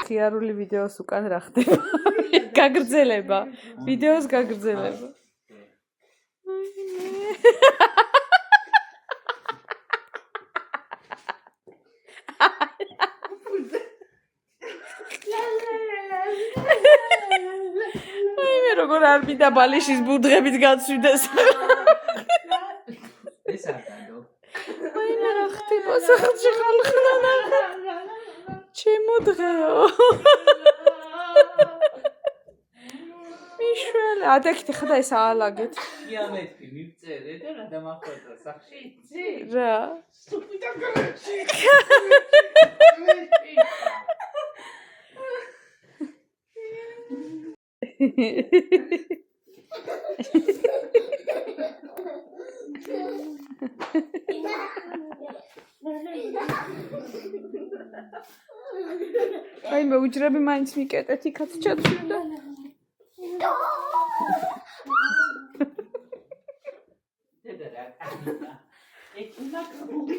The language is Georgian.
ხიარული ვიდეოს უკან რა ხდება? გაგრძელება. ვიდეოს გაგრძელება. მე როგორ არ მინდა ბალიშის ბუდღებით გაცვიდეს. ეს არ დადო. აი რა ხდება სახელში ხალხნა. ჩემო დღეო. მიშველე, ადექით ხდა ეს აალაგეთ. კიამეტი მივწერე და რა დამახოთა სახში იცი? რა? სტუპიდა გარეთში. აი მე უჯრები მაინც მიკეტეთ იქაც ჩაჩვიდა. დედა რა კანა. ეკუნა კაბული.